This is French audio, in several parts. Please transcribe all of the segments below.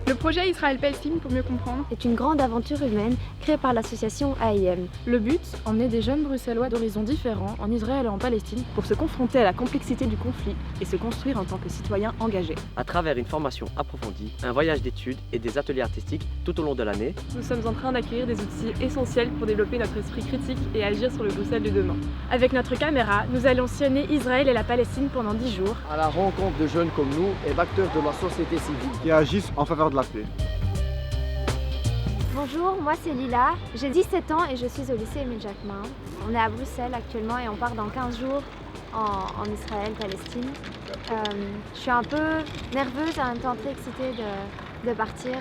Le projet Israël-Palestine pour mieux comprendre est une grande aventure humaine créée par l'association AIM. Le but, emmener des jeunes bruxellois d'horizons différents en Israël et en Palestine pour se confronter à la complexité du conflit et se construire en tant que citoyens engagés. À travers une formation approfondie, un voyage d'études et des ateliers artistiques tout au long de l'année, nous sommes en train d'acquérir des outils essentiels pour développer notre esprit critique et agir sur le Bruxelles de demain. Avec notre caméra, nous allons sillonner Israël et la Palestine pendant 10 jours. À la rencontre de jeunes comme nous et d'acteurs de la société civile qui agissent en faveur de la paix. Bonjour, moi c'est Lila, j'ai 17 ans et je suis au lycée Émile Jacquemin. On est à Bruxelles actuellement et on part dans 15 jours en Israël, Palestine. Je suis un peu nerveuse et en même temps très excitée de partir.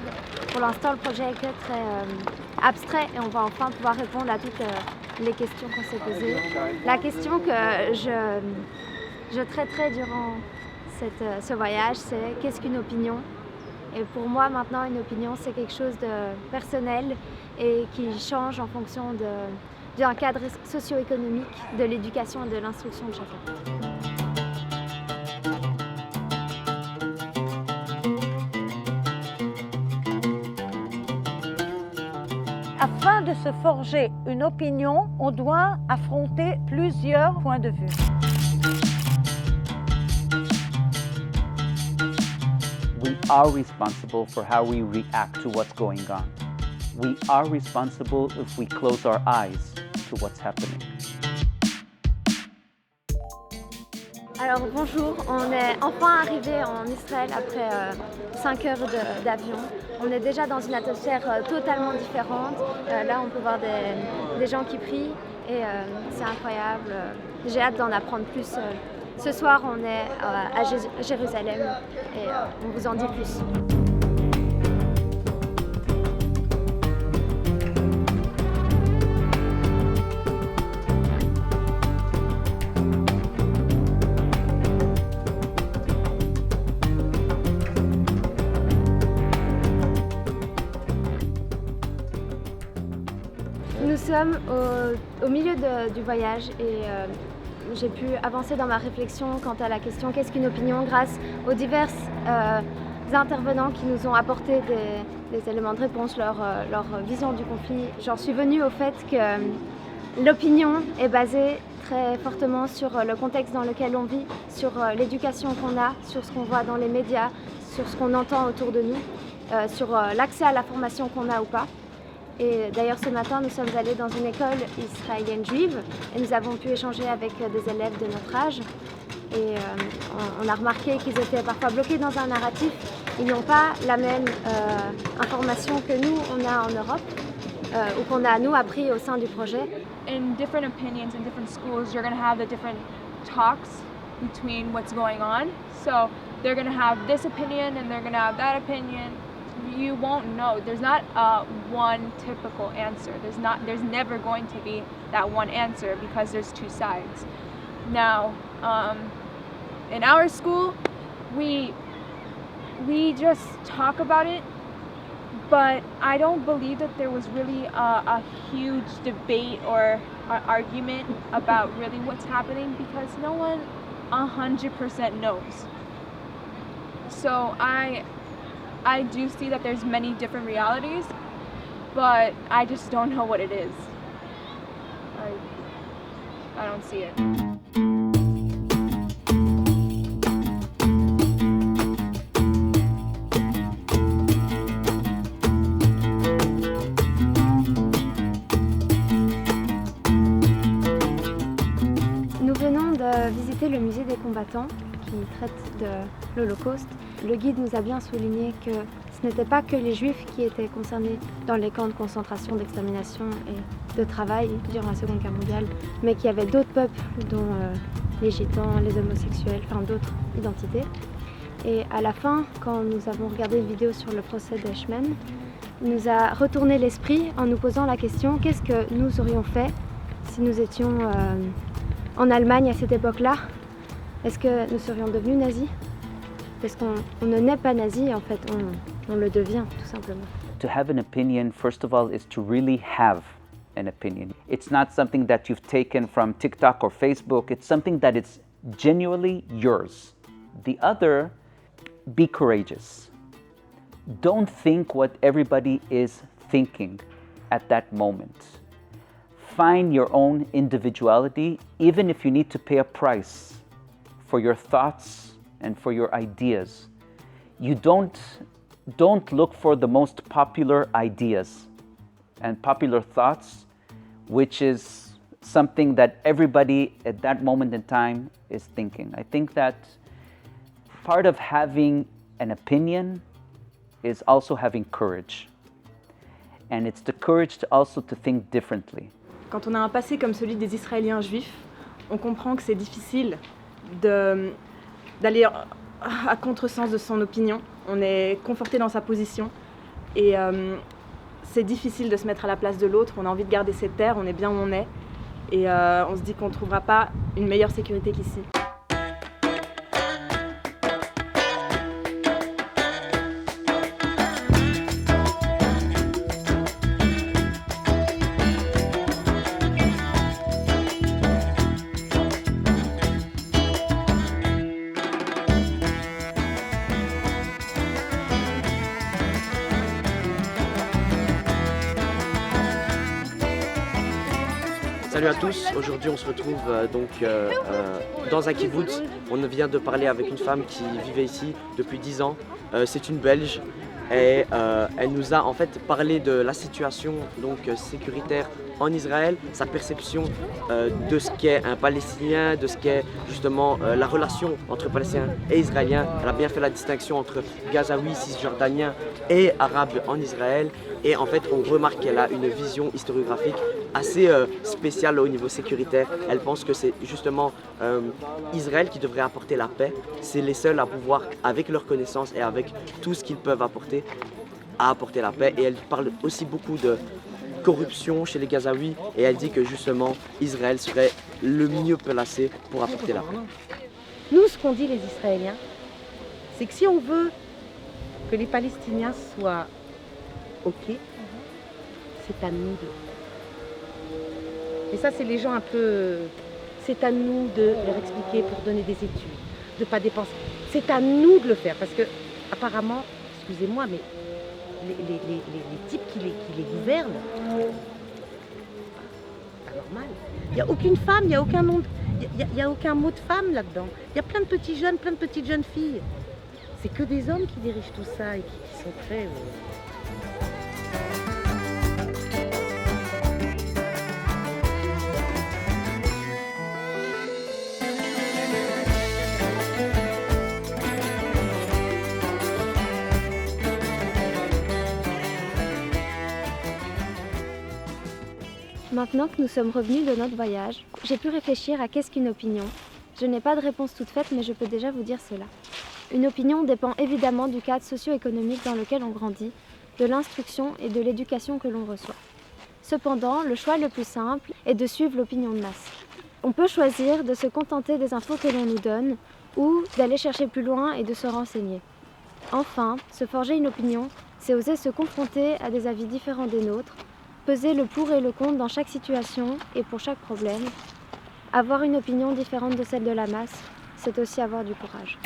Pour l'instant, le projet est très abstrait et on va enfin pouvoir répondre à toutes les questions qu'on s'est posées. La question que je traiterai durant ce voyage, c'est qu'est-ce qu'une opinion ? Et pour moi, maintenant, une opinion, c'est quelque chose de personnel et qui change en fonction d'un cadre socio-économique, de l'éducation et de l'instruction de chacun. Afin de se forger une opinion, on doit affronter plusieurs points de vue. We are responsible for how we react to what's going on. We are responsible if we close our eyes to what's happening. Alors bonjour, on est enfin arrivé en Israël après 5 heures d'avion. On est déjà dans une atmosphère totalement différente. Là on peut voir des gens qui prient et c'est incroyable. J'ai hâte d'en apprendre plus. Ce soir on est à Jérusalem et on vous en dit plus. Nous sommes au milieu du voyage et j'ai pu avancer dans ma réflexion quant à la question qu'est-ce qu'une opinion grâce aux divers intervenants qui nous ont apporté des éléments de réponse, leur vision du conflit. J'en suis venue au fait que l'opinion est basée très fortement sur le contexte dans lequel on vit, sur l'éducation qu'on a, sur ce qu'on voit dans les médias, sur ce qu'on entend autour de nous, sur l'accès à la formation qu'on a ou pas. Et d'ailleurs ce matin nous sommes allés dans une école israélienne juive et nous avons pu échanger avec des élèves de notre âge et on a remarqué qu'ils étaient parfois bloqués dans un narratif. Ils n'ont pas la même information que nous on a en Europe ou qu'on a nous appris au sein du projet. In different opinions in different schools, you're going to have the different talks between what's going on. So they're going to have this opinion and they're going to have that opinion. You won't know. There's not one typical answer. There's never going to be that one answer because there's two sides. Now, in our school, we just talk about it, but I don't believe that there was really a huge debate or argument about really what's happening because no one 100% knows. So I do see that there's many different realities, but I just don't know what it is. I don't see it. Nous venons de visiter le musée des combattants qui traite de l'Holocauste. Le guide nous a bien souligné que ce n'était pas que les Juifs qui étaient concernés dans les camps de concentration, d'extermination et de travail durant la Seconde Guerre mondiale, mais qu'il y avait d'autres peuples, dont les Gitans, les homosexuels, enfin d'autres identités. Et à la fin, quand nous avons regardé une vidéo sur le procès d'Eichmann, il nous a retourné l'esprit en nous posant la question qu'est-ce que nous aurions fait si nous étions en Allemagne à cette époque-là? Est-ce que nous serions devenus nazis? Parce qu'on ne naît pas nazi, en fait, on le devient, tout simplement. To have an opinion, first of all, is to really have an opinion. It's not something that you've taken from TikTok or Facebook. It's something that is genuinely yours. The other, be courageous. Don't think what everybody is thinking at that moment. Find your own individuality, even if you need to pay a price for your thoughts and for your ideas. You don't look for the most popular ideas and popular thoughts, which is something that everybody at that moment in time is thinking. I think that part of having an opinion is also having courage. And it's the courage also to think differently. Quand on a un passé comme celui des Israéliens juifs, on comprend que c'est difficile d'aller à contresens de son opinion. On est conforté dans sa position et c'est difficile de se mettre à la place de l'autre. On a envie de garder ses terres, on est bien où on est et on se dit qu'on ne trouvera pas une meilleure sécurité qu'ici. Salut à tous, aujourd'hui on se retrouve dans un kibbutz. On vient de parler avec une femme qui vivait ici depuis 10 ans. C'est une Belge et elle nous a en fait parlé de la situation sécuritaire en Israël, sa perception de ce qu'est un Palestinien, de ce qu'est justement la relation entre Palestiniens et Israéliens. Elle a bien fait la distinction entre Gazaouis, Cisjordaniens et Arabes en Israël. Et en fait, on remarque qu'elle a une vision historiographique assez spéciale au niveau sécuritaire. Elle pense que c'est justement Israël qui devrait apporter la paix. C'est les seuls à pouvoir, avec leurs connaissances et avec tout ce qu'ils peuvent apporter, à apporter la paix. Et elle parle aussi beaucoup de corruption chez les Gazaouis et elle dit que justement Israël serait le mieux placé pour apporter la paix. Nous, ce qu'on dit les Israéliens, c'est que si on veut que les Palestiniens soient OK, c'est à nous de. Et ça, c'est les gens un peu. C'est à nous de leur expliquer pour donner des études, de ne pas dépenser. C'est à nous de le faire parce que, apparemment, excusez-moi, mais les types qui les gouvernent, c'est pas normal. Il n'y a aucune femme, il n'y a aucun nom, il y a aucun mot de femme là-dedans. Il y a plein de petits jeunes, plein de petites jeunes filles. C'est que des hommes qui dirigent tout ça et qui sont très. Maintenant que nous sommes revenus de notre voyage, j'ai pu réfléchir à qu'est-ce qu'une opinion. Je n'ai pas de réponse toute faite, mais je peux déjà vous dire cela. Une opinion dépend évidemment du cadre socio-économique dans lequel on grandit, de l'instruction et de l'éducation que l'on reçoit. Cependant, le choix le plus simple est de suivre l'opinion de masse. On peut choisir de se contenter des infos que l'on nous donne ou d'aller chercher plus loin et de se renseigner. Enfin, se forger une opinion, c'est oser se confronter à des avis différents des nôtres, peser le pour et le contre dans chaque situation et pour chaque problème. Avoir une opinion différente de celle de la masse, c'est aussi avoir du courage.